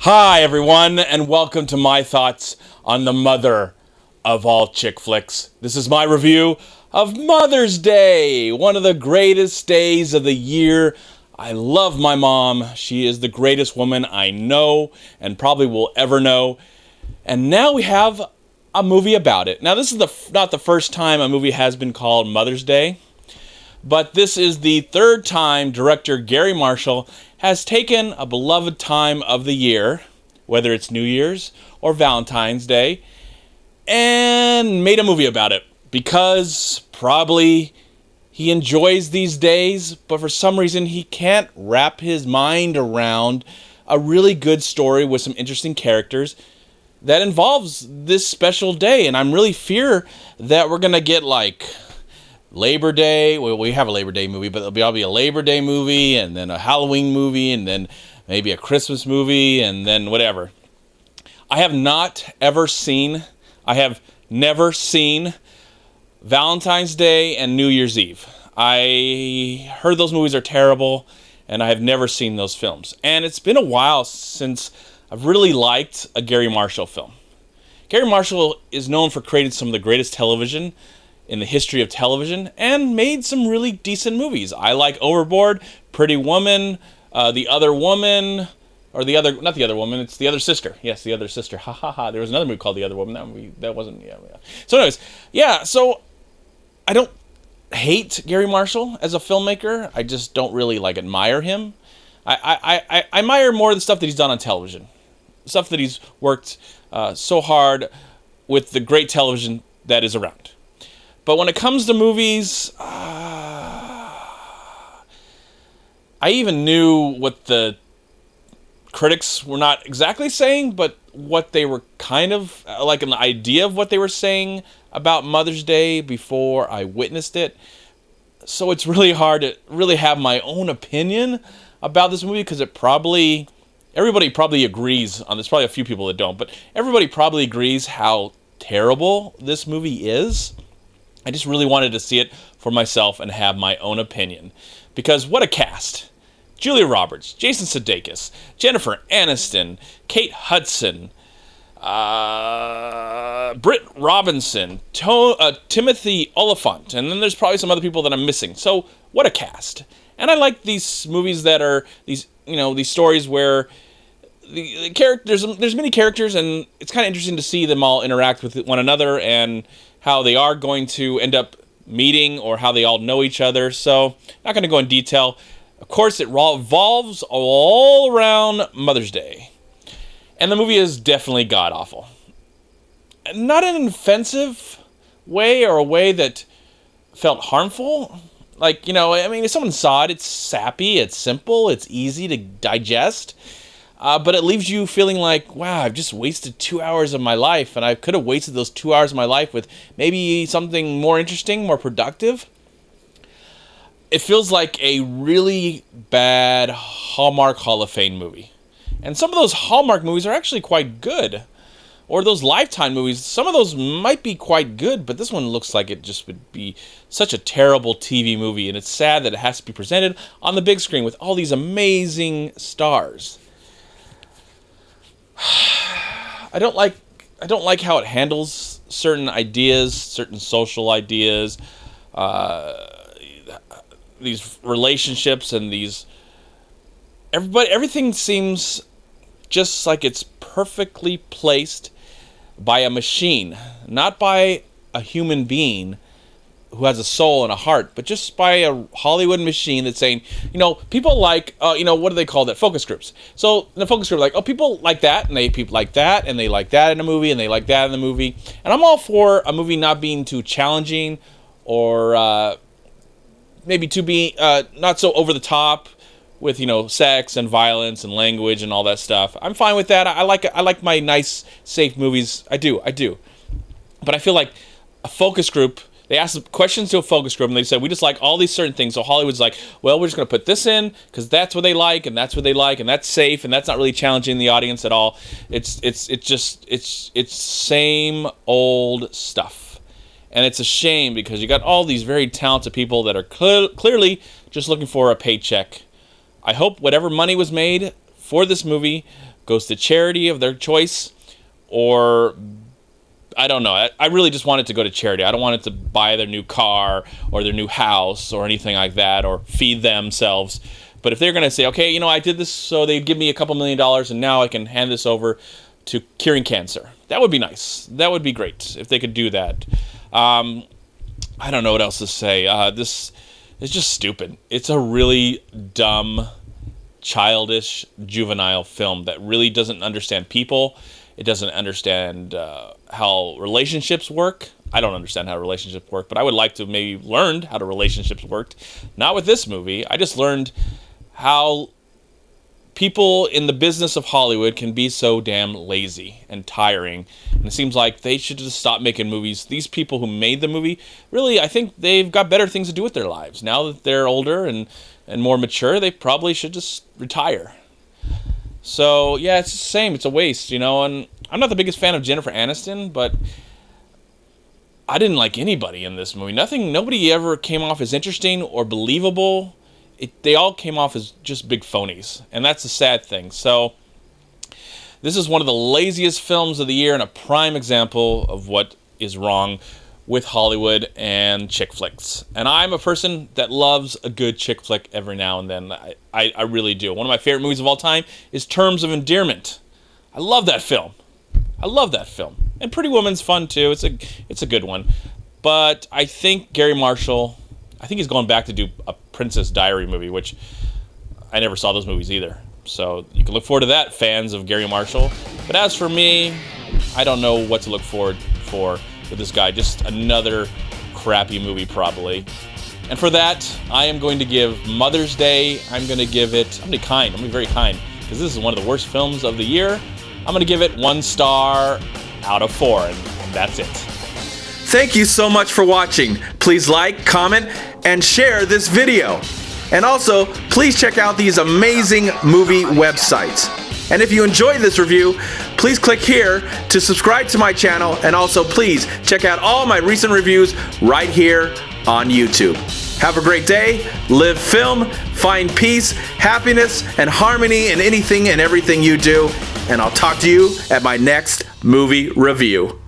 Hi, everyone, and welcome to my thoughts on the mother of all chick flicks. This is my review of Mother's Day, one of the greatest days of the year. I love my mom. She is the greatest woman I know and probably will ever know. And now we have a movie about it. Now, this is not the first time a movie has been called Mother's Day, but this is the third time director Gary Marshall has taken a beloved time of the year, whether it's New Year's or Valentine's Day, and made a movie about it because probably he enjoys these days, but for some reason he can't wrap his mind around a really good story with some interesting characters that involves this special day. And I'm really fear that we're going to get like Labor Day. Well, we have a Labor Day movie, but there'll be a Labor Day movie, and then a Halloween movie, and then maybe a Christmas movie, and then whatever. I have never seen Valentine's Day and New Year's Eve. I heard those movies are terrible, and I have never seen those films. And it's been a while since I've really liked a Gary Marshall film. Gary Marshall is known for creating some of the greatest television in the history of television, and made some really decent movies. I like Overboard, Pretty Woman, The Other Woman, or not The Other Woman, it's The Other Sister. Yes, The Other Sister. Ha ha ha. There was another movie called The Other Woman. That wasn't. Yeah. So, anyways, yeah. So I don't hate Gary Marshall as a filmmaker. I just don't really admire him. I admire more the stuff that he's done on television, stuff that he's worked so hard with the great television that is around. But when it comes to movies, I even knew what the critics were not exactly saying, but what they were kind of, like an idea of what they were saying about Mother's Day before I witnessed it. So it's really hard to really have my own opinion about this movie, because everybody probably agrees on this. Probably a few people that don't, but everybody probably agrees how terrible this movie is. I just really wanted to see it for myself and have my own opinion. Because what a cast. Julia Roberts, Jason Sudeikis, Jennifer Aniston, Kate Hudson, Britt Robinson, Timothy Oliphant, and then there's probably some other people that I'm missing. So, what a cast. And I like these movies that are these stories where the characters, there's many characters, and it's kind of interesting to see them all interact with one another and how they are going to end up meeting or how they all know each other. So, not going to go in detail. Of course, it revolves all around Mother's Day. And the movie is definitely god-awful. Not in an offensive way or a way that felt harmful. If someone saw it, it's sappy, it's simple, it's easy to digest. But it leaves you feeling like, wow, I've just wasted 2 hours of my life, and I could have wasted those 2 hours of my life with maybe something more interesting, more productive. It feels like a really bad Hallmark Hall of Fame movie. And some of those Hallmark movies are actually quite good. Or those Lifetime movies, some of those might be quite good, but this one looks like it just would be such a terrible TV movie, and it's sad that it has to be presented on the big screen with all these amazing stars. I don't like how it handles certain ideas, certain social ideas, these relationships, and everything seems just like it's perfectly placed by a machine, not by a human being who has a soul and a heart, but just by a Hollywood machine that's saying, people like, what do they call that? Focus groups. So in the focus group, people like that, and people like that, and they like that in a movie, and they like that in the movie. And I'm all for a movie not being too challenging, or maybe to be not so over the top with sex and violence and language and all that stuff. I'm fine with that. I like my nice, safe movies. I do. But I feel like a focus group, they ask questions to a focus group, and they say, we just like all these certain things. So Hollywood's like, well, we're just going to put this in because that's what they like, and that's what they like, and that's safe, and that's not really challenging the audience at all. It's same old stuff. And it's a shame because you got all these very talented people that are clearly just looking for a paycheck. I hope whatever money was made for this movie goes to charity of their choice, or I don't know. I really just want it to go to charity. I don't want it to buy their new car or their new house or anything like that, or feed themselves. But if they're going to say, okay, I did this so they give me a couple $1 million and now I can hand this over to curing cancer. That would be nice. That would be great if they could do that. I don't know what else to say. This is just stupid. It's a really dumb, childish, juvenile film that really doesn't understand people. It doesn't understand how relationships work. I don't understand how relationships work, but I would like to maybe learn how relationships worked. Not with this movie. I just learned how people in the business of Hollywood can be so damn lazy and tiring. And it seems like they should just stop making movies. These people who made the movie, really, I think they've got better things to do with their lives. Now that they're older and more mature, they probably should just retire. So, yeah, it's the same. It's a waste, and I'm not the biggest fan of Jennifer Aniston, but I didn't like anybody in this movie. Nobody ever came off as interesting or believable. They all came off as just big phonies, and that's the sad thing. So this is one of the laziest films of the year and a prime example of what is wrong with Hollywood and chick flicks. And I'm a person that loves a good chick flick every now and then. I really do. One of my favorite movies of all time is Terms of Endearment. I love that film. And Pretty Woman's fun too. It's a good one. But I think Gary Marshall, he's going back to do a Princess Diary movie, which I never saw those movies either. So you can look forward to that, fans of Gary Marshall. But as for me, I don't know what to look forward for with this guy. Just another crappy movie, probably. And for that, I am going to give Mother's Day, I'm going to be very kind, because this is one of the worst films of the year. I'm going to give it 1 star out of 4, and that's it. Thank you so much for watching. Please like, comment, and share this video. And also, please check out these amazing movie websites. And if you enjoyed this review, please click here to subscribe to my channel, and also please check out all my recent reviews right here on YouTube. Have a great day, live film, find peace, happiness, and harmony in anything and everything you do, and I'll talk to you at my next movie review.